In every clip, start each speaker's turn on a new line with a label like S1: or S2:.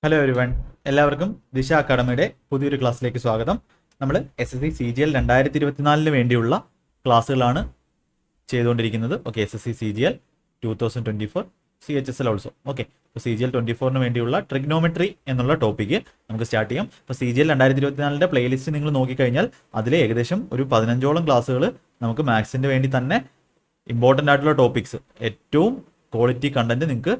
S1: Hello everyone, എല്ലാവർക്കും ദിശ അക്കാഡമിയുടെ പുതിയൊരു ക്ലാസ്സിലേക്ക് സ്വാഗതം. നമ്മൾ SSC CGL 2024 വേണ്ടിയുള്ള ക്ലാസ്സുകളാണ് ചെയ്തുകൊണ്ടിരിക്കുന്നത്. Okay, SSC CGL 2024 CHSL also. Okay, ഇപ്പോൾ CGL 24 വേണ്ടിയുള്ള ട്രിഗ്നോമെട്രി എന്നുള്ള ടോപ്പിക്ക് നമുക്ക് സ്റ്റാർട്ട് ചെയ്യാം. ഇപ്പോൾ CGL 2024 പ്ലേലിസ്റ്റ് നിങ്ങൾ നോക്കിക്കഴിഞ്ഞാൽ അതിൽ ഏകദേശം ഒരു 15ഓളം ക്ലാസ്സുകൾ നമുക്ക് മാത്സിൻ്റെ വേണ്ടി തന്നെ ഇമ്പോർട്ടൻ്റ് ആയിട്ടുള്ള ടോപ്പിക്സ്, ഏറ്റവും ക്വാളിറ്റി കണ്ടന്റ് നിങ്ങൾക്ക്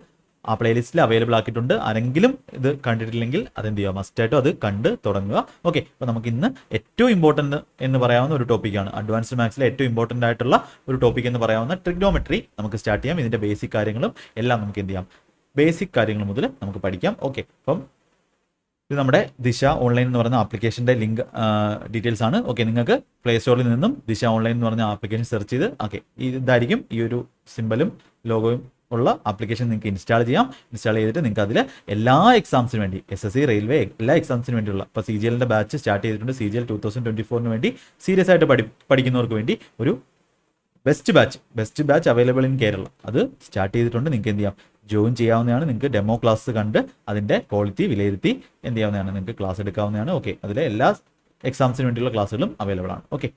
S1: ആ പ്ലേലിസ്റ്റിൽ അവൈലബിൾ ആക്കിയിട്ടുണ്ട്. ആരെങ്കിലും ഇത് കണ്ടിട്ടില്ലെങ്കിൽ അതെന്ത് ചെയ്യുക, മസ്റ്റായിട്ടും അത് കണ്ട് തുടങ്ങുക. ഓക്കെ, അപ്പോൾ നമുക്ക് ഇന്ന് ഏറ്റവും ഇമ്പോർട്ടൻ്റ് എന്ന് പറയാവുന്ന ഒരു ടോപ്പിക്കാണ്, അഡ്വാൻസ്ഡ് മാത്സിലെ ഏറ്റവും ഇമ്പോർട്ടൻ്റ് ആയിട്ടുള്ള ഒരു ടോപ്പിക് എന്ന് പറയാവുന്ന ട്രിഗ്നോമെട്രി നമുക്ക് സ്റ്റാർട്ട് ചെയ്യാം. ഇതിൻ്റെ ബേസിക് കാര്യങ്ങളും എല്ലാം നമുക്ക് എന്ത് ചെയ്യാം, ബേസിക് കാര്യങ്ങൾ മുതൽ നമുക്ക് പഠിക്കാം. ഓക്കെ, അപ്പം ഇത് നമ്മുടെ ദിശ ഓൺലൈൻ എന്ന് പറയുന്ന ആപ്ലിക്കേഷൻ്റെ ലിങ്ക് ഡീറ്റെയിൽസ് ആണ്. ഓക്കെ, നിങ്ങൾക്ക് പ്ലേ സ്റ്റോറിൽ നിന്നും ദിശ ഓൺലൈൻ എന്ന് പറഞ്ഞ ആപ്ലിക്കേഷൻ സെർച്ച് ചെയ്ത് ഇതായിരിക്കും ഈ ഒരു സിമ്പലും ലോഗോയും ഉള്ള ആപ്ലിക്കേഷൻ നിങ്ങൾക്ക് ഇൻസ്റ്റാൾ ചെയ്യാം. ഇൻസ്റ്റാൾ ചെയ്തിട്ട് നിങ്ങൾക്ക് അതിൽ എല്ലാ എക്സാംസിന് വേണ്ടി SSC റെയിൽവേ എല്ലാ എക്സാംസിന് വേണ്ടിയുള്ള ഇപ്പോൾ CGLൻ്റെ ബാച്ച് സ്റ്റാർട്ട് ചെയ്തിട്ടുണ്ട്. CGL 2024 വേണ്ടി സീരിയസ് ആയിട്ട് പഠിക്കുന്നവർക്ക് വേണ്ടി ഒരു best batch available in Kerala അത് സ്റ്റാർട്ട് ചെയ്തിട്ടുണ്ട്. നിങ്ങൾക്ക് എന്ത് ചെയ്യാം, ജോയിൻ ചെയ്യാവുന്നതാണ്. നിങ്ങൾക്ക് ഡെമോ ക്ലാസ് കണ്ട് അതിൻ്റെ ക്വാളിറ്റി വിലയിരുത്തി എന്ത് ചെയ്യാവുന്നതാണ്, നിങ്ങൾക്ക് ക്ലാസ് എടുക്കാവുന്നതാണ്. ഓക്കെ, അതിലെ എല്ലാ എക്സാംസിന് വേണ്ടിയുള്ള ക്ലാസ്സുകളും അവൈലബിൾ ആണ്. ഓക്കെ,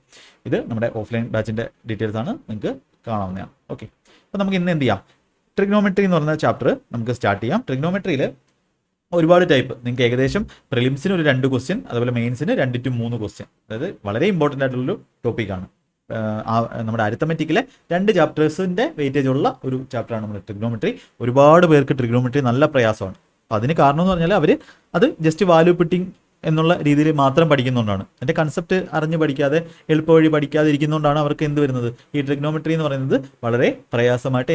S1: ഇത് നമ്മുടെ ഓഫ്ലൈൻ ബാച്ചിൻ്റെ ഡീറ്റെയിൽസ് ആണ്, നിങ്ങൾക്ക് കാണാവുന്നതാണ്. ഓക്കെ, അപ്പോൾ നമുക്ക് ഇന്ന് എന്ത് ചെയ്യാം, ട്രിഗ്നോമെട്രി എന്ന് പറയുന്ന ചാപ്റ്റർ നമുക്ക് സ്റ്റാർട്ട് ചെയ്യാം. ട്രിഗ്നോമെട്രിയിൽ ഒരുപാട് ടൈപ്പ്, നിങ്ങൾക്ക് ഏകദേശം പ്രിലിംസിന് ഒരു 2 ക്വസ്റ്റ്യൻ, അതുപോലെ മെയിൻസിന് 2 to 3 ക്വസ്റ്റ്യൻ, അതായത് വളരെ ഇമ്പോർട്ടൻ്റ് ആയിട്ടുള്ളൊരു ടോപ്പിക്കാണ്. നമ്മുടെ അരിത്തമെറ്റിക്കിലെ 2 ചാപ്റ്റേഴ്സിൻ്റെ വെയിറ്റേജ് ഉള്ള ഒരു ചാപ്റ്ററാണ് നമ്മുടെ ട്രിഗ്നോമെട്രി. ഒരുപാട് പേർക്ക് ട്രിഗ്നോമെട്രി നല്ല പ്രയാസമാണ്. അപ്പോൾ അതിന് കാരണം എന്ന് പറഞ്ഞാൽ അവർ അത് ജസ്റ്റ് വാല്യൂ പുട്ടിങ് എന്നുള്ള രീതിയിൽ മാത്രം പഠിക്കുന്നതുകൊണ്ടാണ്. അതിൻ്റെ കൺസെപ്റ്റ് അറിഞ്ഞ് പഠിക്കാതെ എളുപ്പവഴി പഠിക്കാതെ ഇരിക്കുന്നതുകൊണ്ടാണ് അവർക്ക് എന്ത് വരുന്നത്, ഈ ട്രിഗ്നോമെട്രി എന്ന് പറയുന്നത് വളരെ പ്രയാസമായിട്ട്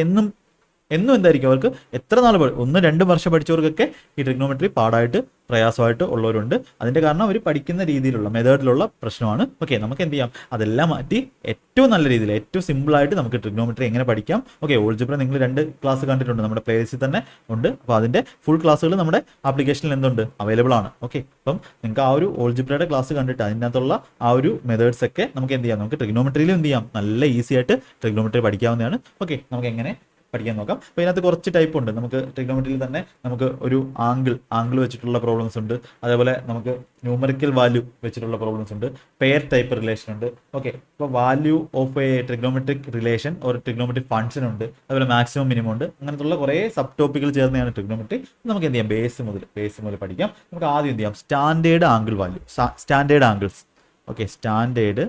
S1: എന്നും എന്തായിരിക്കും അവർക്ക് എത്ര നാൾ 1-2 വർഷം പഠിച്ചവർക്കൊക്കെ ഈ ട്രിഗ്നോമെട്രി പാടായിട്ട് പ്രയാസമായിട്ട് ഉള്ളവരുണ്ട്. അതിൻ്റെ കാരണം അവർ പഠിക്കുന്ന രീതിയിലുള്ള മെത്തേഡിലുള്ള പ്രശ്നമാണ്. ഓക്കെ, നമുക്ക് എന്ത് ചെയ്യാം, അതെല്ലാം മാറ്റി ഏറ്റവും നല്ല രീതിയിൽ ഏറ്റവും സിമ്പിളായിട്ട് നമുക്ക് ട്രിഗ്നോമെട്രി എങ്ങനെ പഠിക്കാം. ഓക്കെ, ഓൾജിബ്ര നിങ്ങൾ 2 ക്ലാസ് കണ്ടിട്ടുണ്ട്, നമ്മുടെ പ്ലേലിസ്റ്റിൽ തന്നെ ഉണ്ട്. അപ്പോൾ അതിൻ്റെ ഫുൾ ക്ലാസ്സുകൾ നമ്മുടെ ആപ്ലിക്കേഷനിൽ എന്തുണ്ട്, അവൈലബിൾ ആണ്. ഓക്കെ, അപ്പം നിങ്ങൾക്ക് ആ ഒരു ഓൾജിബ്രയുടെ ക്ലാസ് കണ്ടിട്ട് അതിനകത്തുള്ള ആ ഒരു മെത്തേഡ്സ് ഒക്കെ നമുക്ക് എന്ത് ചെയ്യാം, നമുക്ക് ട്രിഗ്നോമെട്രിയിലും എന്ത് ചെയ്യാം, നല്ല ഈസി ആയിട്ട് ട്രിഗ്നോമെട്രി പഠിക്കാവുന്നതാണ്. ഓക്കെ, നമുക്ക് എങ്ങനെ പഠിക്കാൻ നോക്കാം. അപ്പോൾ ഇതിനകത്ത് കുറച്ച് ടൈപ്പ് ഉണ്ട്. നമുക്ക് ട്രിഗ്നോമെട്രിയിൽ തന്നെ നമുക്ക് ഒരു ആംഗിൾ വെച്ചിട്ടുള്ള പ്രോബ്ലംസ് ഉണ്ട്, അതേപോലെ നമുക്ക് ന്യൂമറിക്കൽ വാല്യൂ വെച്ചിട്ടുള്ള പ്രോബ്ലംസ് ഉണ്ട്, പെയർ ടൈപ്പ് റിലേഷൻ ഉണ്ട്. ഓക്കെ, ഇപ്പോൾ value of A trigonometric relation ഒരു ട്രിഗ്നോമെട്രിക് ഫംഗ്ഷൻ ഉണ്ട്, അതുപോലെ മാക്സിമം മിനിമം ഉണ്ട്. അങ്ങനത്തുള്ള കുറേ സബ് ടോപ്പിക്കുകൾ ചേർന്നതാണ് ട്രിഗ്നോമെട്രി. നമുക്ക് എന്ത് ചെയ്യാം, ബേസ് മുതൽ പഠിക്കാം. നമുക്ക് ആദ്യം എന്ത് ചെയ്യാം, standard angle value, standard angles. Okay, standard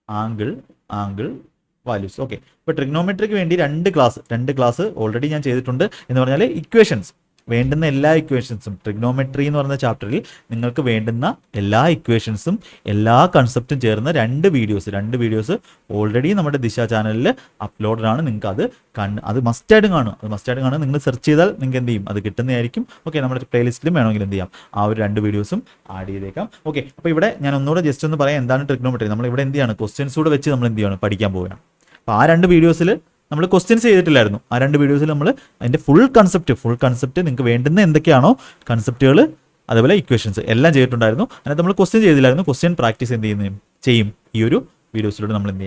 S1: angle values. Okay, ഇപ്പോൾ ട്രിഗ്നോമെട്രിക്ക് വേണ്ടി 2 ക്ലാസ് ഓൾറെഡി ഞാൻ ചെയ്തിട്ടുണ്ട്. എന്ന് പറഞ്ഞാൽ ഇക്വേഷൻസ്, വേണ്ടുന്ന എല്ലാ ഇക്വേഷൻസും ട്രിഗ്നോമെട്രി എന്ന് പറയുന്ന ചാപ്റ്ററിൽ നിങ്ങൾക്ക് വേണ്ടുന്ന എല്ലാ ഇക്വേഷൻസും എല്ലാ കൺസെപ്റ്റും ചേർന്ന 2 വീഡിയോസ് ഓൾറെഡി നമ്മുടെ ദിശ ചാനലിൽ അപ്ലോഡഡ് ആണ്. നിങ്ങൾക്ക് അത് മസ്റ്റായിട്ട് കാണും. നിങ്ങൾ സെർച്ച് ചെയ്താൽ നിങ്ങൾക്ക് എന്ത് ചെയ്യും, അത് കിട്ടുന്നതായിരിക്കും. ഓക്കെ, നമ്മുടെ പ്ലേലിസ്റ്റിലും വേണമെങ്കിൽ എന്ത് ചെയ്യാം, ആ ഒരു 2 വീഡിയോസും ആഡ് ചെയ്തേക്കാം. ഓക്കെ, അപ്പോൾ ഇവിടെ ഞാൻ ഒന്നുകൂടെ ജസ്റ്റ് ഒന്ന് പറയാം എന്താണ് ട്രിഗ്നോമെട്രി. നമ്മൾ ഇവിടെ എന്ത് ചെയ്യാണ്, ക്വസ്റ്റ്യൻസ് കൂടെ വെച്ച് നമ്മൾ എന്ത് ചെയ്യാണ്, പഠിക്കാൻ പോവുകയാണ്. അപ്പോൾ ആ 2 വീഡിയോസിൽ നമ്മൾ ക്വസ്റ്റ്യൻസ് ചെയ്തിട്ടില്ലായിരുന്നു. ആ 2 വീഡിയോസിൽ നമ്മൾ അതിൻ്റെ ഫുൾ കൺസെപ്റ്റ് നിങ്ങൾക്ക് വേണ്ടുന്ന എന്തൊക്കെയാണോ കൺസെപ്റ്റുകൾ, അതേപോലെ ഇക്വേഷൻസ് എല്ലാം ചെയ്തിട്ടുണ്ടായിരുന്നു. അതിനകത്ത് നമ്മൾ ക്വസ്റ്റ്യൻ ചെയ്തില്ലായിരുന്നു. ക്വസ്റ്റ്യൻ പ്രാക്ടീസ് ചെയ്യും ഈ ഒരു വീഡിയോസിലൂടെ നമ്മൾ എന്ത്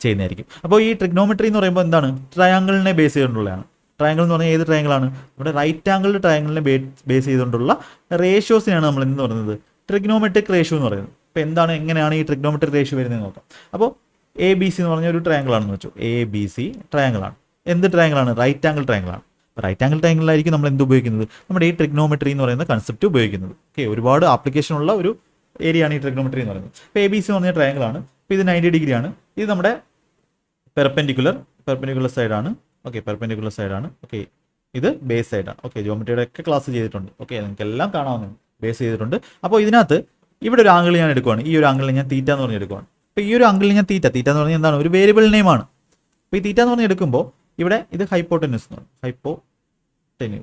S1: ചെയ്യുന്നതായിരിക്കും. അപ്പോൾ ഈ ട്രിഗ്നോമെട്രി എന്ന് പറയുമ്പോൾ എന്താണ്, ട്രയാങ്കിളിനെ ബേസ് ചെയ്തുകൊണ്ടുള്ളതാണ്. ട്രയാങ്കിൾ എന്ന് പറഞ്ഞാൽ ഏത് ട്രയാങ്കിളാണ്, നമ്മുടെ റൈറ്റ് ആംഗിൾ ട്രയാങ്കിളിനെ ബേസ് ചെയ്തുകൊണ്ടുള്ള റേഷ്യോസിനെയാണ് നമ്മൾ എന്ന് പറയുന്നത് ട്രിഗ്നോമെട്രിക് റേഷ്യോ എന്ന് പറയുന്നത്. അപ്പോൾ എങ്ങനെയാണ് ഈ ട്രിഗ്നോമെട്രിക് റേഷ്യോ വരുന്നത് നോക്കാം. അപ്പോൾ ABC എന്ന് പറഞ്ഞ ഒരു ട്രയാങ്കിൾ ആണെന്ന് വെച്ചു, ABC ട്രയാങ്കിളാണ്. എന്ത് ട്രയാങ്കിളാണ്, റൈറ്റ് ആംഗിൾ ട്രയാങ്കിളാണ്. അപ്പോൾ റൈറ്റ് ആംഗിൾ ട്രയാങ്കിളിലായിരിക്കും നമ്മൾ എന്ത് ഉപയോഗിക്കുന്നത്, നമ്മുടെ ഈ ട്രിഗ്നോമെട്രി എന്ന് പറയുന്ന കൺസെപ്റ്റ് ഉപയോഗിക്കുന്നത്. ഓക്കെ, ഒരുപാട് ആപ്ലിക്കേഷൻ ഉള്ള ഒരു ഏരിയയാണ് ഈ ട്രിഗ്നോമെട്രി എന്ന് പറയുന്നത്. ഇപ്പോൾ ABC എന്ന് പറഞ്ഞ ട്രയാങ്കിളാണ്. ഇപ്പോൾ ഇത് 90 ഡിഗ്രിയാണ്. ഇത് നമ്മുടെ പെർപെൻഡിക്കുലർ സൈഡാണ്. ഓക്കെ, പെർപെൻഡിക്കുലർ സൈഡാണ്. ഓക്കെ, ഇത് ബേസ് സൈഡാണ്. ഓക്കെ, ജിയോമെട്രിയുടെ ഒക്കെ ക്ലാസ് ചെയ്തിട്ടുണ്ട്. ഓക്കെ, നിങ്ങൾക്ക് എല്ലാം കാണാവുന്നതാണ്, ബേസ് ചെയ്തിട്ടുണ്ട്. അപ്പോൾ ഇതിനകത്ത് ഇവിടെ ഒരു ആംഗിൾ ഞാൻ എടുക്കുവാണ്. ഈ ഒരു ആംഗിൾ ഞാൻ തീറ്റ എന്ന് പറഞ്ഞ് എടുക്കുവാണ്. അപ്പോൾ ഈ ഒരു ആംഗിളിൽ ഞാൻ തീറ്റ എന്ന് പറഞ്ഞാൽ എന്താണ്, ഒരു വേരിയബിൾ നെയിമാണ്. അപ്പോൾ ഈ തീറ്റ എന്ന് പറഞ്ഞ് എടുക്കുമ്പോൾ ഇവിടെ ഇത് ഹൈപ്പോട്ടന്യൂസ് എന്ന് പറയും,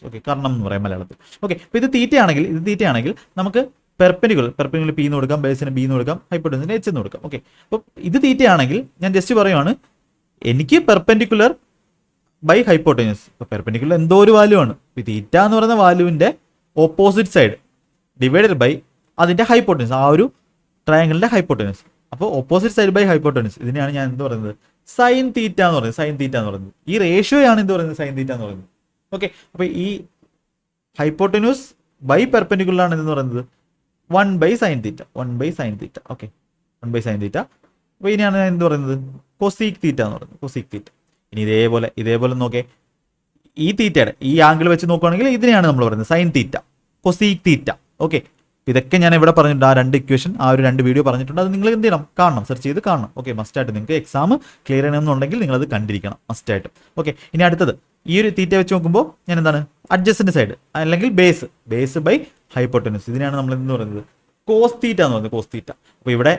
S1: ഓക്കെ, കർണം എന്ന് പറയാം മലയാളത്തിൽ. ഓക്കെ, അപ്പോൾ ഇത് തീറ്റയാണെങ്കിൽ നമുക്ക് പെർപെൻഡിക്കുലർ P എന്ന് കൊടുക്കാം, ബേസിന് B എന്ന് കൊടുക്കാം, ഹൈപ്പോട്ടന്യൂസിന് H എന്ന് കൊടുക്കാം. ഓക്കെ, അപ്പോൾ ഇത് തീറ്റയാണെങ്കിൽ ഞാൻ ജസ്റ്റ് പറയുവാണ്, എനിക്ക് പെർപെൻഡിക്കുലർ ബൈ ഹൈപ്പോട്ടന്യൂസ്. ഇപ്പോൾ പെർപെൻഡിക്കുലർ എന്തോ ഒരു വാല്യൂ ആണ്. ഇപ്പോൾ തീറ്റ എന്ന് പറയുന്ന വാല്യൂവിൻ്റെ ഓപ്പോസിറ്റ് സൈഡ് ഡിവൈഡഡ് ബൈ അതിൻ്റെ ഹൈപ്പോട്ടന്യൂസ്, ആ ഒരു ട്രയാങ്കിളിൻ്റെ ഹൈപ്പോട്ടന്യൂസ്. അപ്പോൾ ഓപ്പോസിറ്റ് സൈഡ് ബൈ ഹൈപ്പോട്ടന്യൂസ്, ഇതിനെയാണ് ഞാൻ എന്ത് പറയുന്നത്, സൈൻ തീറ്റ എന്ന് പറയുന്നത്. ഈ റേഷ്യോയാണ് എന്ത് പറയുന്നത്, സൈൻ തീറ്റ എന്ന് പറയുന്നത്. ഓക്കെ, അപ്പോൾ ഈ ഹൈപ്പോട്ടന്യൂസ് ബൈ പെർപെൻഡിക്കുലർ ആണ് എന്ന് പറയുന്നത് 1/sin തീറ്റ, 1/sin തീറ്റ. ഓക്കെ, 1/sin തീറ്റ. അപ്പോൾ ഇനിയാണ് എന്ത് പറയുന്നത്, കൊസീക് തീറ്റ എന്ന് പറയുന്നത്, കൊസീക് തീറ്റ. ഇനി ഇതേപോലെ നോക്കേ, ഈ തീറ്റയുടെ ഈ ആംഗിൾ വെച്ച് നോക്കുകയാണെങ്കിൽ ഇതിനെയാണ് നമ്മൾ പറയുന്നത് sine theta, cosec theta. Okay, ഇതൊക്കെ ഞാൻ ഇവിടെ പറഞ്ഞിട്ടുണ്ട്, ആ 2 ഇക്വേഷൻ, ആ ഒരു 2 വീഡിയോ പറഞ്ഞിട്ടുണ്ട്. അത് നിങ്ങൾ എന്ത് ചെയ്യണം, കാണണം, സെർച്ച് ചെയ്ത് കാണണം. ഓക്കെ, മസ്റ്റായിട്ട് നിങ്ങൾക്ക് എക്സാം ക്ലിയർ ചെയ്യണമെന്നുണ്ടെങ്കിൽ നിങ്ങളത് കണ്ടിരിക്കണം മസ്റ്റായിട്ട്. ഓക്കെ, ഇനി അടുത്തത് ഈ ഒരു തീറ്റ വെച്ച് നോക്കുമ്പോൾ ഞാൻ എന്താണ്, അഡ്ജസ്റ്റന്റ് സൈഡ് അല്ലെങ്കിൽ ബേസ് ബൈ ഹൈപ്പോട്ടന്യൂസ്, ഇതിനാണ് നമ്മൾ എന്ന് പറയുന്നത് കോസ് തീറ്റ എന്ന് പറയുന്നത്, കോസ് തീറ്റ. അപ്പോൾ ഇവിടെ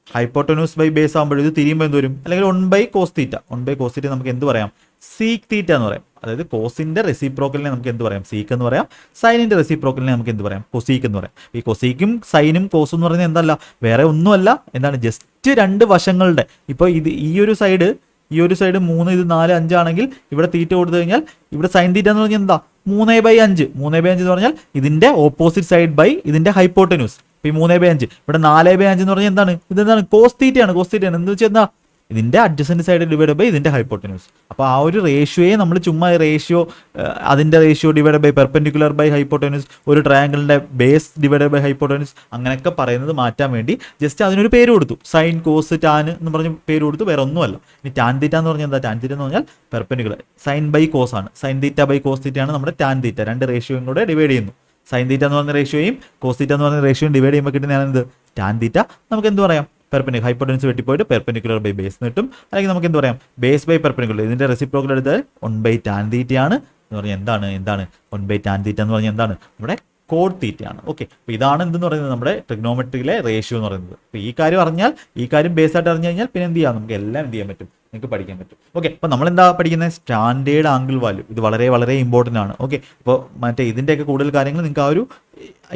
S1: ഹൈപ്പോട്ടന്യൂസ് ബൈ ബേസ് ആകുമ്പോൾ ഇത് തിരിയുമ്പോൾ എന്ത് വരും, അല്ലെങ്കിൽ 1/cos തീറ്റ, 1/cos തീറ്റ നമുക്ക് എന്ത് പറയാം, സീക്ക് തീറ്റ എന്ന് പറയാം. അതായത് കോസിന്റെ റെസിപ്രോക്കലിനെ നമുക്ക് എന്ത് പറയാം, സീക്ക് എന്ന് പറയാം. സൈനിന്റെ റെസിപ്രോക്കലിനെ നമുക്ക് എന്ത് പറയാം, കൊസീക്ക് എന്ന് പറയാം. ഈ കൊസീക്കും സൈനും കോസും എന്ന് പറയുന്നത് എന്തല്ല, വേറെ ഒന്നുമല്ല, എന്താണ്, ജസ്റ്റ് 2 വശങ്ങളുടെ. ഇപ്പോൾ ഈ ഒരു സൈഡ് 3, ഇത് 4, 5 ആണെങ്കിൽ ഇവിടെ തീറ്റ കൊടുത്തു കഴിഞ്ഞാൽ ഇവിടെ സൈൻ തീറ്റ എന്ന് പറഞ്ഞാൽ എന്താ, 3/5. 3/5 എന്ന് പറഞ്ഞാൽ ഇതിന്റെ ഓപ്പോസിറ്റ് സൈഡ് ബൈ ഇതിന്റെ ഹൈപ്പോട്ടന്യൂസ്. ഇപ്പോൾ ഈ 3/5, ഇവിടെ 4/5 എന്ന് പറഞ്ഞാൽ എന്താണ്, ഇതെന്താണ്, കോസ് തീറ്റയാണ്. എന്ന് വെച്ചാൽ എന്താ, ഇതിന്റെ അഡ്ജസന്റ് സൈഡ് ഡിവൈഡ് ബൈ ഇതിന്റെ ഹൈപ്പോട്ടന്യൂസ്. അപ്പോൾ ആ ഒരു റേഷ്യോയെ നമ്മൾ ചുമ്മാ അതിന്റെ ratio divide by perpendicular by hypotenuse, ഒരു ട്രയാങ്കിളിന്റെ ബേസ് ഡിവൈഡ് ബൈ ഹൈപ്പോട്ടന്യൂസ്, അങ്ങനെയൊക്കെ പറയുന്നത് മാറ്റാൻ വേണ്ടി ജസ്റ്റ് അതിനൊരു പേര് കൊടുത്തു, സൈൻ കോസ് ടാൻ എന്ന് പറഞ്ഞ് പേര് കൊടുത്തു, വേറെ ഒന്നുമല്ല. ഇനി ടാൻ തീറ്റ എന്ന് പറഞ്ഞാൽ എന്താ, ടാൻ തീറ്റ എന്ന് പറഞ്ഞാൽ പെർപെൻഡിക്കുലർ, സൈൻ ബൈ കോസ് ആണ്, സൈൻ തീറ്റ ബൈ കോസ് തീറ്റയാണ് നമ്മുടെ ടാൻ തീറ്റ. 2 റേഷ്യോയും കൂടെ ഡിവൈഡ് ചെയ്യുന്നു. സൈൻ തീറ്റ എന്ന് പറഞ്ഞ റേഷ്യോയും കോസ് തീറ്റ എന്ന് പറഞ്ഞ റേഷ്യോയും ഡിവൈഡ് ചെയ്യുമ്പോൾ കിട്ടുന്നതാണ് എന്ത്, ടാൻ തീറ്റ. നമുക്ക് എന്ത് പറയാം, പെർപെൻഡിക്കുലർ, ഹൈപ്പോട്ടന്യൂസ് വെട്ടിപ്പോയിട്ട് പെർപെൻഡിക്കുലർ ബൈ ബേസ് കിട്ടും. അല്ലെങ്കിൽ നമുക്ക് എന്ത് പറയാം, ബേസ് ബൈ പെർപെൻഡിക്കുലർ, ഇതിന്റെ റെസിപ്രോക്കൽ എടുത്താൽ 1/tan തീറ്റയാണ് എന്ന് പറഞ്ഞാൽ എന്താണ് 1/tan തീറ്റ എന്ന് പറഞ്ഞാൽ എന്താണ്, നമ്മുടെ കോഡ് തീറ്റയാണ്. ഓക്കെ, അപ്പോൾ ഇതാണ് എന്തെന്ന് പറയുന്നത് നമ്മുടെ ട്രിഗ്നോമെട്രിയിലെ റേഷ്യോ എന്ന് പറയുന്നത്. അപ്പോൾ ഈ കാര്യം അറിഞ്ഞാൽ, ഈ കാര്യം ബേസ് ആയിട്ട് അറിഞ്ഞു കഴിഞ്ഞാൽ പിന്നെ എന്ത് ചെയ്യാം, നമുക്ക് എല്ലാം എന്ത് ചെയ്യാൻ പറ്റും, നിങ്ങൾക്ക് പഠിക്കാൻ പറ്റും. ഓക്കെ, അപ്പോൾ നമ്മൾ എന്താ പഠിക്കുന്നത്, സ്റ്റാൻഡേർഡ് ആംഗിൾ വാല്യൂ. ഇത് വളരെ വളരെ ഇമ്പോർട്ടൻ്റ് ആണ്. ഓക്കെ, അപ്പോൾ മറ്റേ ഇതിൻ്റെയൊക്കെ കൂടുതൽ കാര്യങ്ങൾ നിങ്ങൾക്ക് ആ ഒരു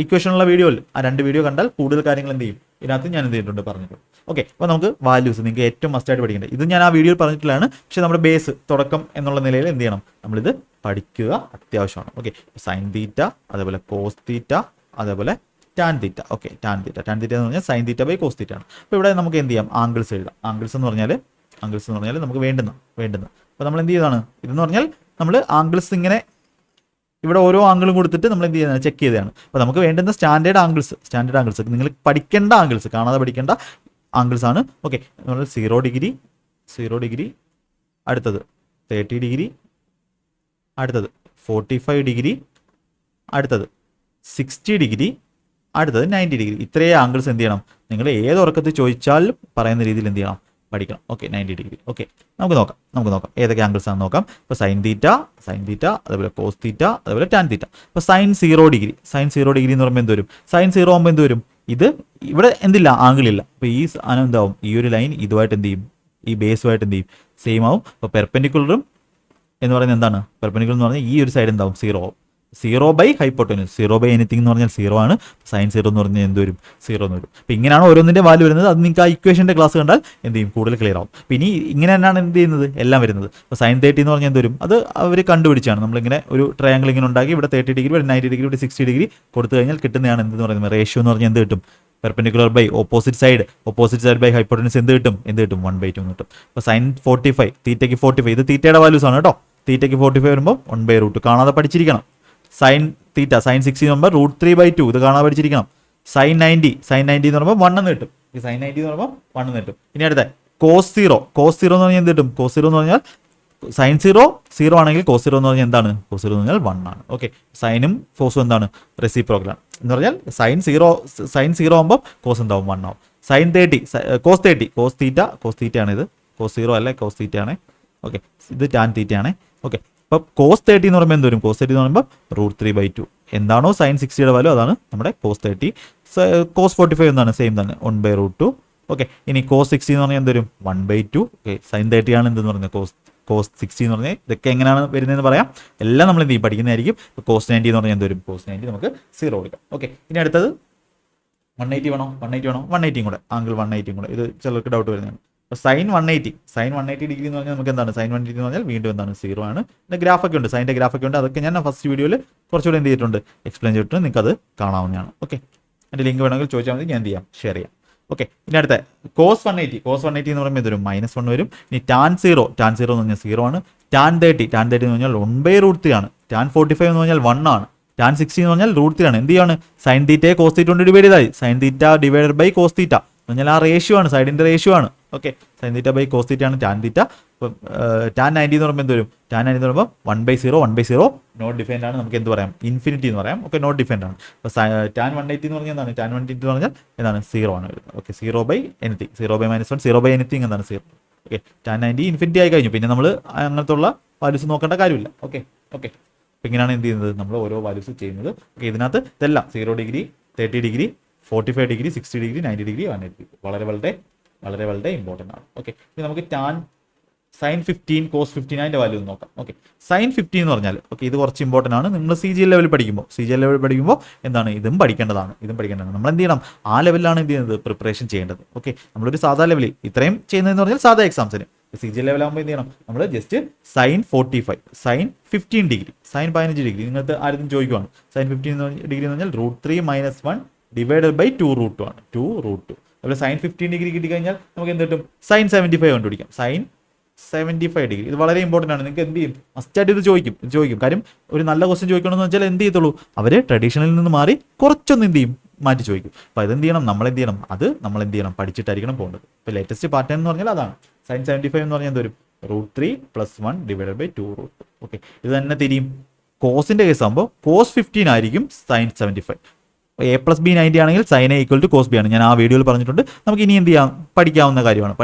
S1: ഇക്വേഷനുള്ള വീഡിയോയിൽ, ആ 2 വീഡിയോ കണ്ടാൽ കൂടുതൽ കാര്യങ്ങൾ എന്ത് ചെയ്യും, ഇതിനകത്ത് ഞാൻ എന്ത് ചെയ്തിട്ടുണ്ട്, പറഞ്ഞിട്ടുണ്ട്. ഓക്കെ, അപ്പോൾ നമുക്ക് വാല്യൂസ് നിങ്ങൾക്ക് ഏറ്റവും മസ്റ്റായിട്ട് പഠിക്കേണ്ടത്, ഇത് ഞാൻ ആ വീഡിയോയിൽ പറഞ്ഞിട്ടുള്ളതാണ്. പക്ഷേ നമ്മുടെ ബേസ്, തുടക്കം എന്നുള്ള നിലയിൽ എന്ത് ചെയ്യണം, നമ്മളിത് പഠിക്കുക അത്യാവശ്യമാണ്. ഓക്കെ, സൈൻ തീറ്റ, അതേപോലെ കോസ് തീറ്റ, അതേപോലെ tan theta. Okay, tan theta എന്ന് പറഞ്ഞാൽ sine theta by cos theta ആണ്. അപ്പോൾ ഇവിടെ നമുക്ക് എന്ത് ചെയ്യാം, ആംഗിൾസ് എഴുതാം. ആംഗിൾസ് എന്ന് പറഞ്ഞാൽ നമുക്ക് വേണ്ടുന്ന. അപ്പോൾ നമ്മൾ എന്ത് ചെയ്തതാണ്, ഇതെന്ന് പറഞ്ഞാൽ നമ്മൾ ആംഗിൾസ് ഇങ്ങനെ ഇവിടെ ഓരോ ആംഗിളും കൊടുത്തിട്ട് നമ്മൾ എന്ത് ചെയ്യുന്നത്, ചെക്ക് ചെയ്തതാണ്. അപ്പോൾ നമുക്ക് വേണ്ടുന്ന സ്റ്റാൻഡേർഡ് ആംഗിൾസ് നിങ്ങൾ പഠിക്കേണ്ട ആംഗിൾസ്, കാണാതെ പഠിക്കേണ്ട ആംഗിൾസ് ആണ്. ഓക്കെ, നമ്മൾ 0 ഡിഗ്രി, അടുത്തത് 30 ഡിഗ്രി, അടുത്തത് 45 ഡിഗ്രി, അടുത്തത് 60 ഡിഗ്രി, അടുത്തത് 90 ഡിഗ്രി. ഇത്രയും ആംഗിൾസ് എന്ത് ചെയ്യണം, നിങ്ങൾ ഏത് ഉറക്കത്തിൽ ചോദിച്ചാലും പറയുന്ന രീതിയിൽ എന്ത് ചെയ്യണം, പഠിക്കണം. Okay, 90 degree. ഓക്കെ, നമുക്ക് നോക്കാം ഏതൊക്കെ ആംഗിൾസ് ആണെന്ന് നോക്കാം. ഇപ്പോൾ സൈൻ തീറ്റ, അതേപോലെ കോസ് തീറ്റ, അതേപോലെ ടാൻ തീറ്റ. ഇപ്പോൾ സൈൻ 0 ഡിഗ്രി എന്ന് പറയുമ്പോൾ എന്ത് വരും, സൈൻ 0 ആകുമ്പോൾ എന്ത് വരും, ഇത് ഇവിടെ എന്തില്ല, ആംഗിൾ ഇല്ല. അപ്പോൾ ഈ സാധനം എന്താവും, ഈ ഒരു ലൈൻ ഇതുമായിട്ട് എന്ത് ചെയ്യും, ഈ ബേസുമായിട്ട് എന്ത് ചെയ്യും, സെയിം ആവും. അപ്പോൾ പെർപെൻഡിക്കുലറും എന്ന് പറയുന്നത് എന്താണ്, പെർപെൻഡിക്കുലർ എന്ന് പറഞ്ഞാൽ ഈ ഒരു സൈഡ് എന്താവും, 0 ആവും. 0 ബൈ ഹൈപ്പോട്ടന്യൂസ്, 0 ബൈ എനിത്തിങ് എന്ന് പറഞ്ഞാൽ 0 ആണ്. സൈൻ 0 എന്ന് പറഞ്ഞാൽ എന്ത് വരും, 0 എന്ന് വരും. അപ്പോൾ ഇങ്ങനെയാണ് ഓരോന്നിൻ്റെ വാല്യൂ വരുന്നത്. അത് നിങ്ങൾക്ക് ആ ഇക്വേഷൻ്റെ ക്ലാസ് കണ്ടാൽ എന്ത് ചെയ്യും, കൂടുതൽ ക്ലിയർ ആവും. അപ്പോൾ ഇനി ഇങ്ങനെ തന്നെയാണ് എന്ത് ചെയ്യുന്നത്, എല്ലാം വരുന്നത്. അപ്പോൾ സൈൻ 30 എന്ന് പറഞ്ഞാൽ എന്ത് വരും, അത് അവർ കണ്ടുപിടിച്ചാണ്. നമ്മളിങ്ങനെ ഒരു ട്രയാങ്കിൾ ഇങ്ങനെ ഉണ്ടാക്കി, ഇവിടെ 30 ഡിഗ്രി, ഇവിടെ 90 ഡിഗ്രി, ഇവിടെ 60 ഡിഗ്രി കൊടുത്തു കഴിഞ്ഞാൽ കിട്ടുന്നതാണ് എന്തെന്ന് പറയുന്നത്, റേഷ്യോ എന്ന് പറഞ്ഞാൽ എന്ത് കിട്ടും, perpendicular by opposite side by hypotenuse എന്ത് കിട്ടും, 1/2 കിട്ടും. അപ്പോൾ സൈൻ 45, തീറ്റയ്ക്ക് 45, ഇത് തീറ്റയുടെ വാല്യൂസ് ആണ് കേട്ടോ. തീറ്റയ്ക്ക് 45 വരുമ്പോൾ 1/√, കാണാതെ പഠിച്ചിരിക്കണം. സൈൻ തീറ്റ, സൈൻ 60 എന്ന് പറയുമ്പോൾ √3/2, ഇത് കാണാതെ പഠിച്ചിരിക്കണം. സൈൻ 90 എന്ന് പറയുമ്പോൾ 1 എന്ന് കിട്ടും. ഈ സൈൻ 90 എന്ന് പറയുമ്പോൾ 1 എന്ന് കിട്ടും. ഇനി അടുത്ത കോസ് 0 എന്ന് പറഞ്ഞാൽ എന്ത് കിട്ടും, കോസ് 0 എന്ന് പറഞ്ഞാൽ സൈൻ 0 ആണെങ്കിൽ കോസ് 0 എന്ന് പറഞ്ഞാൽ എന്താണ്, കോസ് 0 എന്ന് പറഞ്ഞാൽ 1 ആണ്. ഓക്കെ, സൈനും കോസും എന്താണ്, റെസിപ്രോക്കലാണ് എന്ന് പറഞ്ഞാൽ സൈൻ 0 ആകുമ്പോൾ കോസ് എന്താവും, 1 ആവും. സൈൻ 30, കോസ് തീറ്റയാണ് ഇത്, കോസ് 0 അല്ല, കോസ് തീറ്റയാണ്. ഓക്കെ, ഇത് ടാൻ തീറ്റയാണ്. ഓക്കെ, അപ്പോൾ കോസ് 30 എന്ന് പറയുമ്പോൾ എന്ത് വരും, കോസ് 30 എന്ന് പറയുമ്പോൾ √3/2. എന്താണോ സൈൻ 60യുടെ വാല്യൂ അതാണ് നമ്മുടെ കോസ് 30. കോസ് 45 എന്താണ്, സെയിം തന്നെ, 1/√2. ഓക്കെ, ഇനി കോസ് 60 എന്ന് പറഞ്ഞാൽ എന്ത് വരും, 1/2. ഓക്കെ, സൈൻ 30 ആണ് എന്തെന്ന് പറഞ്ഞാൽ കോസ് 60 എന്ന് പറഞ്ഞാൽ ഇതൊക്കെ എങ്ങനെയാണ് വരുന്നതെന്ന് പറയാം. എല്ലാം നമ്മൾ എന്ത് ചെയ്യും, പഠിക്കുന്നതായിരിക്കും. കോസ് 90 എന്ന് പറഞ്ഞാൽ എന്ത് വരും, കോസ് 90 നമുക്ക് 0 കൊടുക്കാം. ഓക്കെ, ഇനി അടുത്തത് 180 വേണോ, 180 കൂടെ, ആംഗിൾ 180 കൂടെ. ഇത് ചിലർക്ക് ഡൗട്ട് വരുന്നതാണ്. അപ്പോൾ സൈൻ 180 ഡിഗ്രി എന്ന് പറഞ്ഞാൽ നമുക്ക് എന്താണ്, സൈൻ 180 എന്ന് പറഞ്ഞാൽ വീണ്ടും എന്താണ്, 0 ആണ്. പിന്നെ ഗ്രാഫൊക്കെ ഉണ്ട്, സൈൻ്റെ ഗ്രാഫൊക്കെ ഉണ്ട്. അതൊക്കെ ഞാൻ ഫസ്റ്റ് വീഡിയോയിൽ കുറച്ചുകൂടി എന്ത് ചെയ്തിട്ടുണ്ട്, എക്സ്പ്ലെയിൻ ചെയ്തിട്ട് നിങ്ങൾക്ക് അത് കാണാവുന്നതാണ്. ഓക്കെ, അതിൻ്റെ ലിങ്ക് വേണമെങ്കിൽ ചോദിച്ചാൽ മതി, ഞാൻ എന്ത് ചെയ്യാം, ഷെയർ ചെയ്യാം. ഓക്കെ, ഇനി അടുത്ത കോസ് 180 എന്ന് പറയുമ്പോൾ ഇതൊരു -1 വരും. ഇനി ടാൻ 0 എന്ന് പറഞ്ഞാൽ 0 ആണ്. ടാൻ 30 എന്ന് പറഞ്ഞാൽ 1/√3 ആണ്. ടാൻ 45 എന്ന് പറഞ്ഞാൽ 1 ആണ്. ടാൻ 60 എന്ന് പറഞ്ഞാൽ √3 ആണ്. എന്ത് ചെയ്യാണ്? സൈൻ തീറ്റയെ കോസ് തീറ്റ കൊണ്ട് ഡിവൈഡ് ചെയ്താൽ sine theta divided by cos theta എന്ന് പറഞ്ഞാൽ ആ റേഷ്യോ ആണ്, സൈഡിന്റെ റേഷ്യോ ആണ്. Okay, sine theta by cos theta ആണ് ടാൻ തീറ്റ. അപ്പം ടാൻ 90 എന്ന് പറയുമ്പോൾ എന്ത് വരും? ടാൻ 90 എന്ന് പറയുമ്പോൾ 1/0 നോട്ട് ഡിഫൈൻഡ് ആണ്. നമുക്ക് എന്ത് പറയാം? ഇൻഫിനിറ്റി എന്ന് പറയാം. ഓക്കെ, നോട്ട് ഡിഫൈൻഡ് ആണ്. അപ്പോൾ ടാൻ 180 എന്ന് പറഞ്ഞാൽ എന്താണ്? ടാൻ 180 എന്ന് പറഞ്ഞാൽ എന്താണ്? 0 ആണ് വരുന്നത്. ഓക്കെ, 0/anything, 0/-1, 0/anything എന്താണ്? 0. ഓക്കെ, ടാൻ 90 ഇൻഫിനിറ്റി ആയി കഴിഞ്ഞു. പിന്നെ നമ്മൾ അങ്ങനത്തെ ഉള്ള വാല്യൂസ് നോക്കേണ്ട കാര്യമില്ല. ഓക്കെ ഓക്കെ, അപ്പോൾ ഇങ്ങനെയാണ് എന്ത് ചെയ്യുന്നത്? നമ്മൾ ഓരോ വാല്യൂസ് ചെയ്യുന്നത്. ഓക്കെ, ഇതിനകത്ത് ഇതെല്ലാം 0 degree, 30 degree, 45 degree, 60 degree, 90 degree, 180 degree വളരെ വളരെ ഇമ്പോർട്ടൻ്റ് ആണ്. ഓക്കെ, ഇനി നമുക്ക് ടാൻ സൈൻ 15 കോസ് 15 അതിൻ്റെ വാല്യൂ ഒന്ന് നോക്കാം. ഓക്കെ, സൈൻ 15 എന്ന് പറഞ്ഞാൽ ഓക്കെ ഇത് കുറച്ച് ഇമ്പോർട്ടൻ്റ് ആണ്. നിങ്ങൾ CGL ലെവൽ പഠിക്കുമ്പോൾ എന്താണ്? ഇതും പഠിക്കേണ്ടതാണ്. നമ്മൾ എന്ത് ചെയ്യണം? ആ ലെവലിലാണ് എന്ത് ചെയ്യുന്നത്? പ്രിപ്പറേഷൻ ചെയ്യേണ്ടത്. ഓക്കെ, നമ്മളൊരു സാധാ ലെവലിൽ ഇത്രയും ചെയ്യുന്നതെന്ന് പറഞ്ഞാൽ സാധാ എക്സാംസിന്. CGL ലെവലാകുമ്പോൾ എന്ത് ചെയ്യണം? നമ്മൾ just sine 45, sine 15 degree, sine 15 degree. നിങ്ങൾക്ക് ആരും ചോദിക്കുവാണ് സൈൻ 15 ഡിഗ്രി എന്ന് പറഞ്ഞാൽ √3 - 1 ഡിവൈഡഡ് ബൈ 2√2 ആണ്. 2√2. അതുപോലെ സൈൻ 15 ഡിഗ്രി കിട്ടിക്കഴിഞ്ഞാൽ നമുക്ക് എന്ത് കിട്ടും? സൈൻ 75 കണ്ടുപിടിക്കാം. Sine 75 degree. ഇത് വളരെ ഇമ്പോർട്ടൻ്റ് ആണ്. നിങ്ങൾക്ക് എന്ത് ചെയ്യും? മസ്റ്റായിട്ട് ഇത് ചോദിക്കും. കാര്യം ഒരു നല്ല ക്വസ്റ്റ്യൻ ചോദിക്കണമെന്ന് വെച്ചാൽ എന്ത് ചെയ്യത്തുള്ളൂ? അവർ ട്രഡീഷണലിൽ നിന്ന് മാറി കുറച്ചൊന്നും എന്ത് ചെയ്യും? മാറ്റി ചോദിക്കും. അപ്പോൾ അതെന്ത് ചെയ്യണം? നമ്മൾ എന്ത് ചെയ്യണം? പഠിച്ചിട്ടായിരിക്കണം പോകേണ്ടത്. ഇപ്പോൾ ലേറ്റസ്റ്റ് പാറ്റേൺ എന്ന് പറഞ്ഞാൽ അതാണ്. സൈൻ 75 എന്ന് പറഞ്ഞാൽ എന്ത് വരും? √3 + 1 ഡിവൈഡഡ് ബൈ 2√2. ഓക്കെ, ഇത് തന്നെ തിരിയും. കോസിൻ്റെ കേസ് ആകുമ്പോൾ കോസ് 15 ആയിരിക്കും സൈൻ 75. A + B 90 ആണെങ്കിൽ സൈൻ A = cos B ആണ്. ഞാൻ ആ വീഡിയോയിൽ പറഞ്ഞിട്ടുണ്ട്. നമുക്ക് ഇനി എന്ത് ചെയ്യാം? പഠിക്കാവുന്ന കാര്യമാണ്.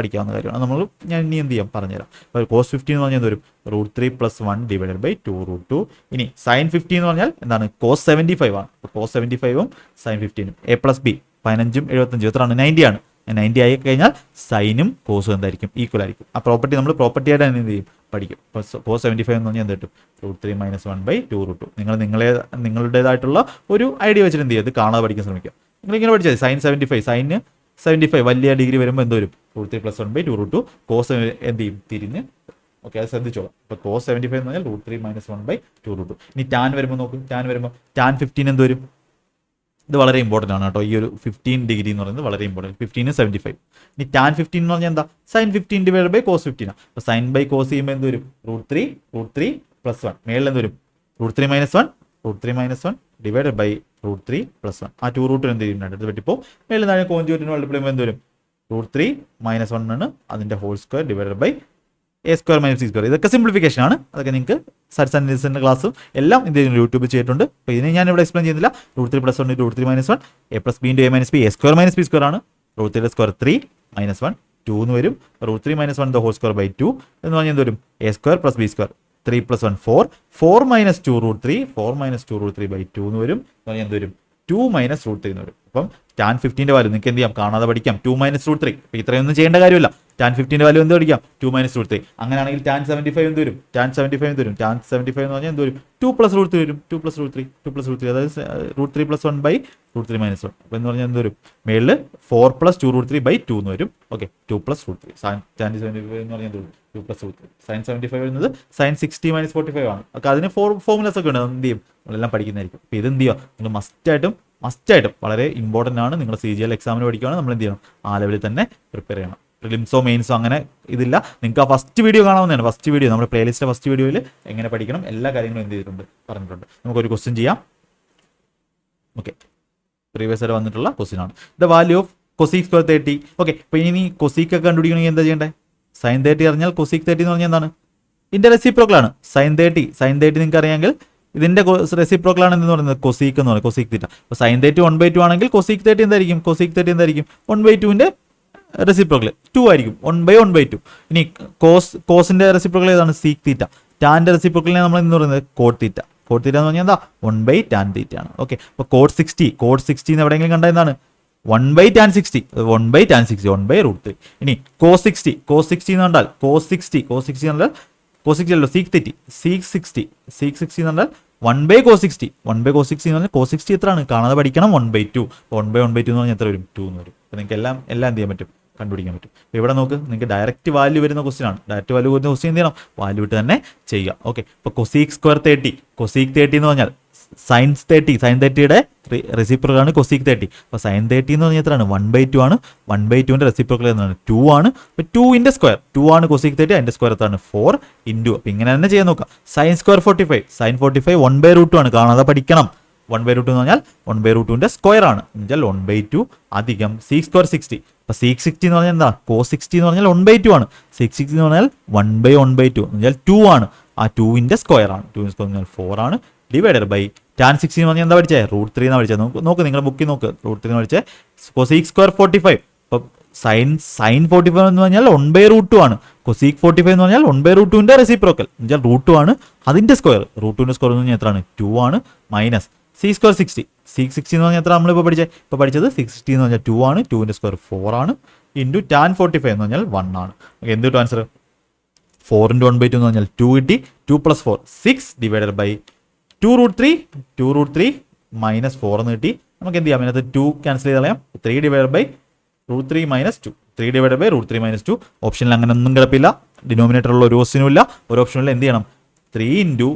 S1: ഞാൻ ഇനി എന്ത് ചെയ്യാം? പറഞ്ഞുതരാം. അപ്പോൾ കോസ് 15 എന്ന് പറഞ്ഞാൽ എന്ത് വരും? √3 + 1 ഡിവൈഡഡ് ബൈ 2√2. ഇനി സൈൻ 15 എന്ന് പറഞ്ഞാൽ എന്താണ്? കോസ് 75 ആണ്. അപ്പോൾ കോസ് 75ഉം സൈൻ 15ഉം A + B 15ഉം 75 എത്രയാണ്? 90 ആണ്. 90 ആയി കഴിഞ്ഞാൽ സൈനും കോസും എന്തായിരിക്കും? ഈക്വൽ ആയിരിക്കും. ആ പ്രോപ്പർട്ടി നമ്മൾ പ്രോപ്പർട്ടിയായിട്ട് തന്നെ എന്ത് ചെയ്യും? പഠിക്കും. ഇപ്പോൾ കോസ് 75 എന്ന് പറഞ്ഞാൽ എന്ത് കിട്ടും? √3 - 1/2√2. നിങ്ങളുടേതായിട്ടുള്ള ഒരു ഐഡിയ വെച്ചിട്ട് എന്ത് ചെയ്യുക? ഇത് കാണാതെ പഠിക്കാൻ ശ്രമിക്കുക. നിങ്ങളിങ്ങനെ പഠിച്ചാൽ സൈൻ 75 വലിയ ഡിഗ്രി വരുമ്പോൾ എന്ത് വരും? √3 + 1/2√2. കോസ് എന്ത് ചെയ്യും? തിരിഞ്ഞ്. ഓക്കെ, അത് ശ്രദ്ധിച്ചോളാം. ഇപ്പോൾ കോസ് 75 എന്ന് പറഞ്ഞാൽ √3 - 1/2√2. ഇനി ടാൻ വരുമ്പോൾ നോക്കും. ടാൻ 15 എന്ത് വരും? ഇത് വളരെ ഇമ്പോർട്ടൻ്റ് ആണ് കേട്ടോ. ഈ ഒരു 15 ഡിഗ്രി എന്ന് പറയുന്നത് വളരെ ഇമ്പോർട്ടൻറ്റ്. 15 - 75. ഇനി ടാൻ 15 എന്ന് പറഞ്ഞാൽ എന്താ? സൈൻ 15 ഡിവൈഡ് ബൈ കോസ് 15 ആണ്. അപ്പോൾ സൈൻ ബൈ കോസ് ചെയ്യുമ്പോൾ എന്ത് വരും? √3 + 1. മേളിൽ എന്ത് വരും? √3 - 1 ഡിവൈഡ് ബൈ √3 + 1. ആ 2√2 എന്ത് ചെയ്യും? അടുത്ത് വെട്ടിപ്പോൾ മേളിൽ താഴെ കോഞ്ചുവേറ്റിന് മൾട്ടിപ്ലൈ എന്ത് വരും? √3 - 1 ആണ്. അതിൻ്റെ whole square divide by A² - C². ഇതൊക്കെ സിംപ്ലിഫിക്കേഷൻ ആണ്. അതൊക്കെ നിങ്ങൾക്ക് സഡ്സ് ആൻഡ് ഡിസിൻ്റെ ക്ലാസ്സും എല്ലാം യൂട്യൂബിൽ ചെയ്തിട്ടുണ്ട്. അപ്പോൾ ഇതിനെ ഞാൻ ഇവിടെ എക്സ്പ്ലെയിൻ ചെയ്യുന്നില്ല. √3 + 1 √3 - 1 A + B × A - B A² - B² ആണ്. √3 സ്ക്വയർ 3 - 1 2 എന്ന് വരും. √3 - 1 the whole square by 2 എന്ന് പറഞ്ഞാൽ എന്ത് വരും? A² + B². 3 + 1 4 4 - 2√3 4 - 2√3 by 2 എന്ന് വരും. എന്ന് പറഞ്ഞാൽ എന്ത് വരും? 2 - √3 എന്ന് വരും. അപ്പം ടാൻ 15 വാല്യൂ നിങ്ങൾക്ക് എന്ത് ചെയ്യാം? കാണാതെ പഠിക്കാം. 2 - √3. അപ്പോൾ ഇത്രയൊന്നും ചെയ്യേണ്ട കാര്യമില്ല. ടാൻ 15 വാല്യൂ എന്ത് പഠിക്കാം? 2 - √3. അങ്ങനെയാണെങ്കിൽ ടാൻ 75 എന്ത് വരും? ടാൻ 75 എന്ന് പറഞ്ഞാൽ എന്ത് വരും? 2 + √3 വരും. 2 + √3 അതായത് √3 + 1 by √3 - 1. അപ്പോൾ എന്ന് പറഞ്ഞാൽ എന്ത് വരും? മേളിൽ 4 + 2√3 by 2 എന്ന് വരും. ഓക്കെ, 2 + √3. ടാൻ 75 എന്ന് പറഞ്ഞാൽ എന്ത് വരും? 2 + √3. സൈൻ 75 വരുന്നത് സൈൻ 60 - 45 ആണ്. ഒക്കെ അതിന് ഫോർമുലാസ് ഒക്കെ ഉണ്ട്. എന്ത് ചെയ്യും? നമ്മളെല്ലാം പഠിക്കുന്നതായിരിക്കും. അപ്പോൾ ഇത് എന്ത് ചെയ്യുക? നിങ്ങൾ മസ്റ്റായിട്ടും വളരെ ഇമ്പോർട്ടൻ്റ് ആണ്. നിങ്ങൾ CGL എക്സാമിന് പഠിക്കുകയാണ്. നമ്മൾ എന്ത് ചെയ്യണം? ആ ലെവലിൽ തന്നെ പ്രിപ്പയർ ചെയ്യണം. പ്രിലിംസോ മെയിൻസോ അങ്ങനെ ഇതില്ല. നിങ്ങൾക്ക് ആ ഫസ്റ്റ് വീഡിയോ കാണാവുന്നതാണ്. നമ്മുടെ പ്ലേലിസ്റ്റിലെ ഫസ്റ്റ് വീഡിയോയിൽ എങ്ങനെ പഠിക്കണം എല്ലാ കാര്യങ്ങളും എന്ത് ചെയ്തിട്ടുണ്ട്? പറഞ്ഞിട്ടുണ്ട്. നമുക്കൊരു ക്വസ്റ്റ്യൻ ചെയ്യാം. ഓക്കെ, പ്രീവിയസ് ആയിട്ട് വന്നിട്ടുള്ള ക്വസ്റ്റ്യൻ ആണ്. The value of cosec square 30. Okay, അപ്പോൾ ഇനി കൊസീക്ക് ഒക്കെ കണ്ടുപിടിക്കണമെങ്കിൽ എന്താ ചെയ്യേണ്ടത്? സൈൻ 30 അറിഞ്ഞാൽ കൊസീക് 30 എന്ന് പറഞ്ഞാൽ എന്താണ്? ഇതിൻ്റെ റെസിപ്രോക്കലാണ്. സൈൻ 30 നിങ്ങൾക്ക് അറിയാമെങ്കിൽ ഇതിൻ്റെ റെസിപ്രോക്കലാണ് എന്ന് പറയുന്നത് കൊസീക്ക് എന്ന് പറയുന്നത്. Cosec theta. അപ്പോൾ സൈൻ 30 1/2 ആണെങ്കിൽ കൊസീക് 30 എന്തായിരിക്കും? 1/2ൻ്റെ റെസിപ്രോക്കൽ 2 ആയിരിക്കും. 1/2. ഇനി കോസിന്റെ റെസിപ്രോക്കൽ ഏതാണ്? Sec theta. ടാൻ്റെ റെസിപ്രോക്കലിനെ നമ്മൾ എന്ന് പറയുന്നത് കോട്ട് തീറ്റ. എന്ന് പറഞ്ഞാൽ എന്താ? 1/tan തീറ്റ ആണ്. ഓക്കെ, അപ്പോൾ കോട്ട് 60 എന്ന് എവിടെയെങ്കിലും കണ്ടാൽ എന്താണ്? 1/tan 60 1/√3. ഇനി കോസ് 60 എന്ന് കണ്ടാൽ അല്ലോ സീക് 60 എന്ന് പറഞ്ഞാൽ 1/cos 60 എന്ന് പറഞ്ഞാൽ cos 60 എത്രയാണ്? കാണാതെ പഠിക്കണം. 1/2 എന്ന് പറഞ്ഞാൽ എത്ര വരും? 2 എന്ന് വരും. അപ്പോൾ നിങ്ങൾക്ക് എല്ലാം എന്ത് ചെയ്യാൻ പറ്റും? കണ്ടുപിടിക്കാൻ പറ്റും. അപ്പോൾ ഇവിടെ നോക്ക്, നിങ്ങൾക്ക് ഡയറക്റ്റ് വാല്യൂ വരുന്ന ക്വസ്റ്റ്യൻ ആണ്. ഡയറക്റ്റ് വാല്യൂ വരുന്ന ക്വസ്റ്റ്യൻ എന്ത് ചെയ്യണം? വാല്യൂ ഇട്ട് തന്നെ ചെയ്യുക. ഓക്കെ, ഇപ്പോൾ കൊസീക് സ്ക്വയർ 30 എന്ന് പറഞ്ഞാൽ സൈൻസ് 30, സൈൻ 30യുടെ റെസിപ്രോക്കലാണ് കൊസീക് 30. അപ്പോൾ സൈൻ 30 എന്ന് പറഞ്ഞാൽ എത്രയാണ്? 1/2 ആണ്. 1/2ൻ്റെ റെസിപ്രോക്കൽ എന്താണ്? 2 ആണ്. അപ്പോൾ 2 സ്ക്വയർ 2 ആണ് കൊസീക് 30, അതിൻ്റെ സ്ക്വയർ എത്താണ്? 4 ഇൻറ്റു. അപ്പോൾ ഇങ്ങനെ തന്നെ ചെയ്യാൻ നോക്കാം. സൈൻ സ്ക്വയർ 45, സൈൻ 45 1/√2 ആണ്. കാണാതെ പഠിക്കണം. 1/√2 എന്ന് പറഞ്ഞാൽ 1/√2ൻ്റെ സ്ക്വയർ ആണ്. എന്നുവെച്ചാൽ 1/2 അധികം സീക് സ്ക്വയർ 60. അപ്പോൾ സീക് 60 എന്ന് പറഞ്ഞാൽ എന്താ? കോസ് 60 എന്ന് പറഞ്ഞാൽ 1/2 ആണ്. സീക് 60 എന്ന് പറഞ്ഞാൽ 1/1/2 എന്ന് പറഞ്ഞാൽ 2 ആണ്. ആ 2ൻ്റെ സ്ക്വയർ ആണ്. 2ൻ്റെ സ്ക്വയർ എന്ന് പറഞ്ഞാൽ 4 ആണ്. ഡിവൈഡഡ് ബൈ ടാൻ 60 എന്ന് പറഞ്ഞാൽ എന്താ പഠിച്ചേ? √3 എന്നാണ് പഠിച്ചത്. നോക്ക് നിങ്ങളുടെ ബുക്കിൽ നോക്ക്. √3 എന്ന് പഠിച്ചേ. Cosec square 45. അപ്പോൾ സൈൻ 45 എന്ന് പറഞ്ഞാൽ 1/√2 ആണ്. കൊസീക് 45 എന്ന് പറഞ്ഞാൽ 1/√2ൻ്റെ റെസിപ്രോക്കൽ എന്നുവെച്ചാൽ √2 ആണ്. അതിൻ്റെ സ്ക്വയർ √2ൻ്റെ സ്ക്വയർ എന്ന് പറഞ്ഞാൽ എത്രയാണ്? 2 ആണ്. Minus seek square 60. സീക് 60 എന്ന് പറഞ്ഞാൽ എത്ര നമ്മളിപ്പോൾ പഠിച്ചത്? 60 എന്ന് പറഞ്ഞാൽ 2 ആണ്. 2ൻ്റെ സ്ക്വയർ 4 ആണ്. ഇൻറ്റു ടാൻ 45 എന്ന് പറഞ്ഞാൽ 1 ആണ്. ഓക്കെ, എന്ത് കിട്ടും ആൻസർ? 4 × 1/2 എന്ന് പറഞ്ഞാൽ 2 കിട്ടി. 2 + 4 6 ഡിവൈഡഡ് ബൈ 2√3 മൈനസ് 4 എന്ന് കിട്ടി. നമുക്ക് എന്ത് ചെയ്യാം? അതിനകത്ത് 2 ക്യാൻസൽ ചെയ്ത് കളയാം. 3 ഡിവൈഡഡ് ബൈ √3 - 2. 3 divided by √3 - 2. ഓപ്ഷനിൽ അങ്ങനെ ഒന്നും കിടപ്പില്ല. ഡിനോമിനേറ്ററുള്ള ഒരു ക്വസ്റ്റിനും ഇല്ല. ഒരു ഓപ്ഷനിൽ എന്ത് ചെയ്യണം? 3 ഇൻറ്റു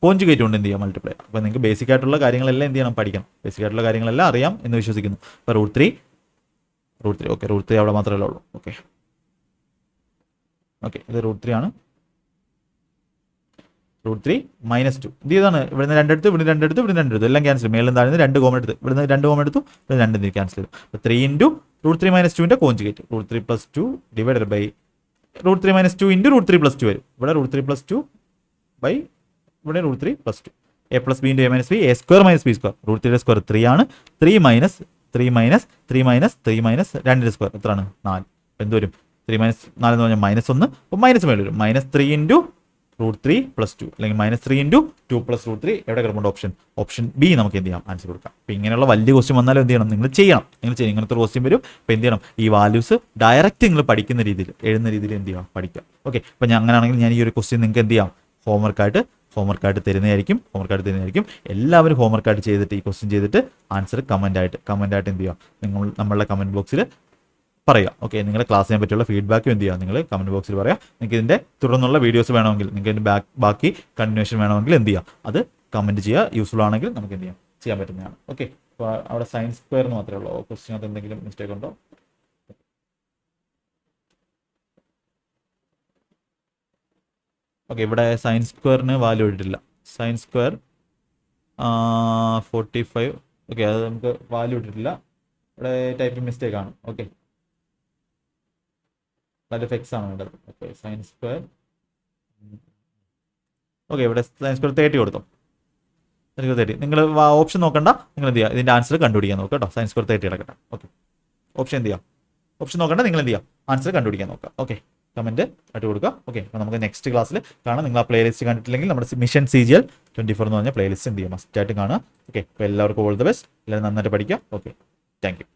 S1: കോഞ്ചുഗേറ്റ് കൊണ്ട് എന്ത് ചെയ്യാം? മൾട്ടിപ്ലൈ. അപ്പോൾ നിങ്ങൾക്ക് ബേസിക് ആയിട്ടുള്ള കാര്യങ്ങളെല്ലാം എന്ത് ചെയ്യണം? പഠിക്കണം. ബേസിക് ആയിട്ടുള്ള കാര്യങ്ങളെല്ലാം അറിയാം എന്ന് വിശ്വസിക്കുന്നു. അപ്പോൾ √3 ഓക്കെ, √3 അവിടെ മാത്രമേ ഉള്ളൂ. ഓക്കെ, ഇത് √3 ആണ്. √3 - 2 ഇത് ഇതാണ്. ഇവിടുന്ന് 2 എടുത്ത്, ഇവിടുന്ന് 2 എടുത്ത്, ഇവിടുന്ന് 2 എടുത്ത്, എല്ലാം ക്യാൻസൽ. മേളിൽ താഴ്ന്ന് 2 കോമൺ എടുത്ത്, ഇവിടുന്ന് 2 കോമൺ എടുത്തു, ഇവിടുന്ന് 2 ക്യാൻസൽ ചെയ്തു. അപ്പോൾ 3 ഇൻറ്റു √3 - 2ൻ്റെ കോഞ്ചുഗേറ്റ് √3 + 2 ഡിവൈഡഡ് ബൈ √3 - 2 ഇൻറ്റു √3 + 2 വരും. ഇവിടെ √3 + 2 ബൈ ഇവിടെ √3 + 2. a + b × a - b, a² - b². √3യുടെ square 3 ആണ്. 3 - 3 - 3 - 3 - 2ൻ്റെ സ്ക്വയർ എത്രയാണ്? 4. എന്ത് വരും? 3 - 4 എന്ന് പറഞ്ഞാൽ -1. അപ്പോൾ മൈനസ് മേളിൽ വരും. -3 ഇൻറ്റു √3 + 2 അല്ലെങ്കിൽ -3 ഇൻറ്റു 2 + √3. എവിടെ കിടപ്പുണ്ട്? ഓപ്ഷൻ ബി നമുക്ക് എന്ത് ചെയ്യാം? ആൻസർ കൊടുക്കാം. അപ്പോൾ ഇങ്ങനെയുള്ള വലിയ ക്വസ്റ്റ്യൻ വന്നാലും എന്ത് ചെയ്യണം? നിങ്ങൾ ചെയ്യണം. ഇങ്ങനത്തെ ഒരു ക്വസ്റ്റ്യൻ വരും. അപ്പോൾ എന്ത് ചെയ്യണം? ഈ വാല്യൂസ് ഡയറക്റ്റ് നിങ്ങൾ പഠിക്കുന്ന രീതിയിൽ, എഴുതുന്ന രീതിയിൽ എന്ത് ചെയ്യാം? പഠിക്കാം. ഓക്കെ, അപ്പോൾ അങ്ങനെയാണെങ്കിൽ ഞാൻ ഈ ഒരു ക്വസ്റ്റ്യൻ നിങ്ങൾക്ക് എന്ത് ചെയ്യാം? ഹോംവർക്കായിട്ട് തരുന്നതായിരിക്കും. എല്ലാവരും ഹോംവർക്കായിട്ട് ചെയ്തിട്ട് ഈ ക്വസ്റ്റ്യൻ ചെയ്തിട്ട് ആൻസർ കമൻ്റായിട്ട് എന്ത് ചെയ്യുക? നിങ്ങൾ നമ്മളുടെ കമൻറ്റ് ബോക്സിൽ പറയുക. ഓക്കെ, നിങ്ങളുടെ ക്ലാസ്സിനെ പറ്റിയുള്ള ഫീഡ്ബാക്കും എന്ത് ചെയ്യുക? നിങ്ങൾ കമൻറ്റ് ബോക്സിൽ പറയുക. നിങ്ങൾക്ക് ഇതിൻ്റെ തുടർന്നുള്ള വീഡിയോസ് വേണമെങ്കിൽ, നിങ്ങൾക്ക് ഇതിൻ്റെ ബാക്കി കണ്ടിന്യൂഷൻ വേണമെങ്കിൽ എന്ത് ചെയ്യുക? അത് കമൻറ്റ് ചെയ്യുക. യൂസ്ഫുൾ ആണെങ്കിൽ നമുക്ക് എന്ത് ചെയ്യാൻ പറ്റുന്നതാണ്. ഓക്കെ, അപ്പോൾ അവിടെ സൈൻസ് സ്ക്വയർ എന്ന് മാത്രമേ ഉള്ളൂ. ക്വസ്റ്റ്യനകത്ത് എന്തെങ്കിലും മിസ്റ്റേക്ക് ഉണ്ടോ? ഓക്കെ, ഇവിടെ സൈൻസ് സ്ക്വയറിന് വാല്യൂ ഇട്ടിട്ടില്ല. Signs square 45. ഓക്കെ, അത് നമുക്ക് വാല്യൂ ഇട്ടിട്ടില്ല. ഇവിടെ ടൈപ്പിംഗ് മിസ്റ്റേക്ക് ആണ്. ഓക്കെ, ഫിക്സ് ആണ് വേണ്ടത്. Okay, sines square. ഓക്കെ, ഇവിടെ സൈൻസ് സ്ക്വയർ 30 കൊടുത്തോ? 30. നിങ്ങൾ ഓപ്ഷൻ നോക്കണ്ട. നിങ്ങൾ എന്ത് ചെയ്യുക? ഇതിൻ്റെ ആൻസർ കണ്ടുപിടിക്കാൻ നോക്കുക കേട്ടോ. സൈൻസ് സ്ക്വയർ 30 കിടക്കട്ടെ. ഓക്കെ, ഓപ്ഷൻ എന്ത് ചെയ്യാം? ഓപ്ഷൻ നോക്കണ്ട. നിങ്ങൾ എന്ത് ചെയ്യുക? ആൻസർ കണ്ടുപിടിക്കാൻ നോക്കുക. ഓക്കെ, കമൻറ്റ് ആയിട്ട് കൊടുക്കുക. ഓക്കെ, അപ്പോൾ നമുക്ക് നെക്സ്റ്റ് ക്ലാസ്സിൽ കാണാം. നിങ്ങൾ ആ പ്ലേലിസ്റ്റ് കണ്ടിട്ടില്ലെങ്കിൽ നമ്മുടെ മിഷൻ CGL 24 എന്ന് പറഞ്ഞ പ്ലേലിസ്റ്റ് എന്ത് ചെയ്യുക? മസ്റ്റായിട്ട് കാണുക. ഓക്കെ, അപ്പോൾ എല്ലാവർക്കും ഓൾ ദ ബെസ്റ്റ്. എല്ലാവരും നന്നായിട്ട് പഠിക്കുക. Okay, thank you.